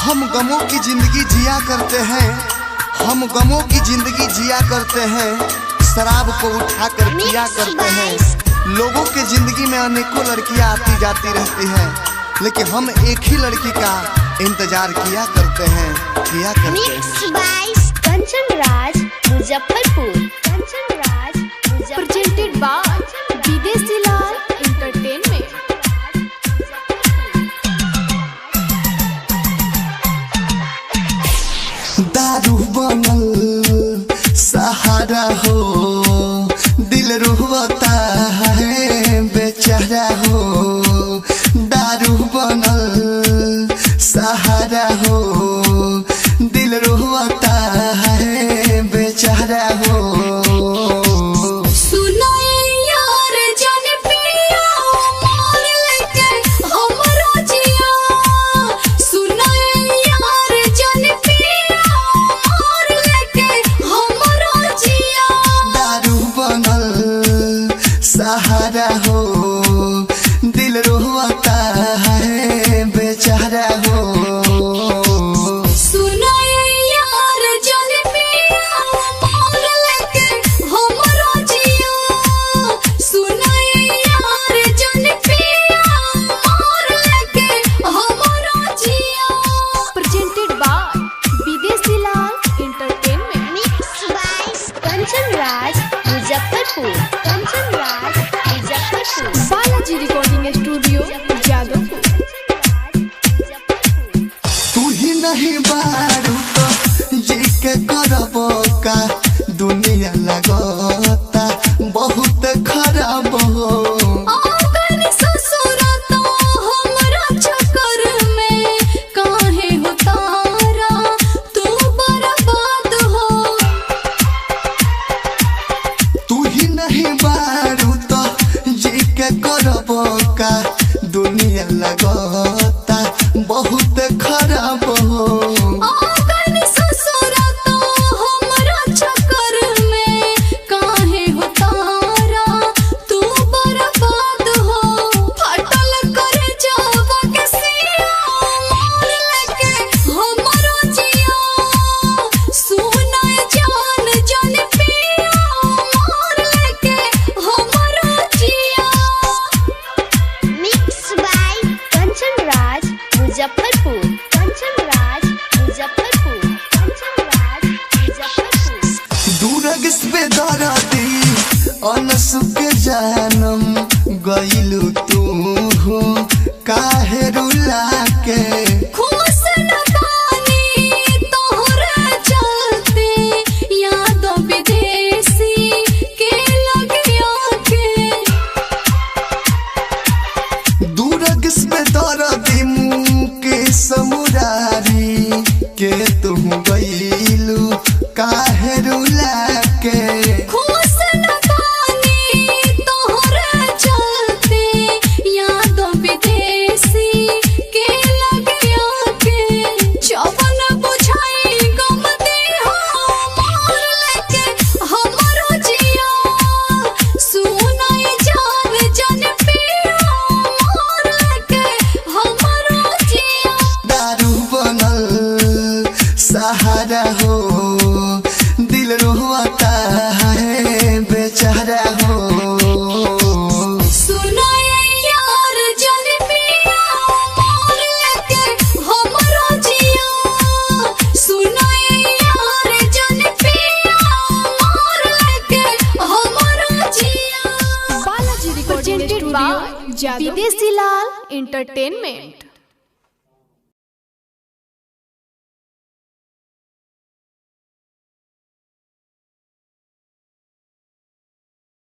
हम गमों की जिंदगी जिया करते हैं, हम गमों की जिंदगी जिया करते हैं, शराब को उठा कर पिया करते हैं। लोगों के जिंदगी में अनेकों लड़कियां आती जाती रहती हैं, लेकिन हम एक ही लड़की का इंतजार किया करते हैं, किया करते हैं। Kanchan Raj Muzaffarpur, Kanchan Raj Muzaffarpur, presented by Videshi Lal entertainment. दारू बनल सहारा हो, दिल रोता है बेचारा हो। दारू बनल सहारा हो, दिल रोता है बेचारा हो। सहारा हो, दिल रोता है बेचारा हो। सुनो यार जन पिया मोर लेके हमरो जिया, सुनो यार जन पिया मोर लेके हमरो जिया। Presented by Videshi Lal entertainment. Mix by Kanchan Raj Muzaffarpur, Kanchan Raj Muzaffarpur, Balaji recording studio Jadavpur. तू ही नहीं बारू तो जी के करबो का, दुनिया लगता बहुत खराब हो। दुनिया लगता बहुत खराब हो। मुजफ्फरपुर, कंचन राज मुजफ्फरपुर, कंचन राज मुजफ्फरपुर। दूरगस पे दरदी अनसुक जानम गइलू तू हो, काहे रुला के खुश न बानी तोहरा चलते, यादों विदेशी के लगिया के। दूरगस पे दरदी समुरारी के तुम गइलू काहे रुला के। खुश न बानी तोहरा चलते, यादों विदेशी के लगिया के। जवन बुझाई गम दे हो मोर लेके हमरो जिया, सुनाई जान जन पिया मोर लेके हमरो जिया। दारू बनल सहारा हो, दिल रोता है बेचारा हो। सुनो यार जन पिया मोर लेके हमरो जिया, सुनो यार जन पिया मोर लेके हमरो जिया। बालाजी रिकॉर्डिंग स्टूडियो विदेशी लाल एंटरटेनमेंट।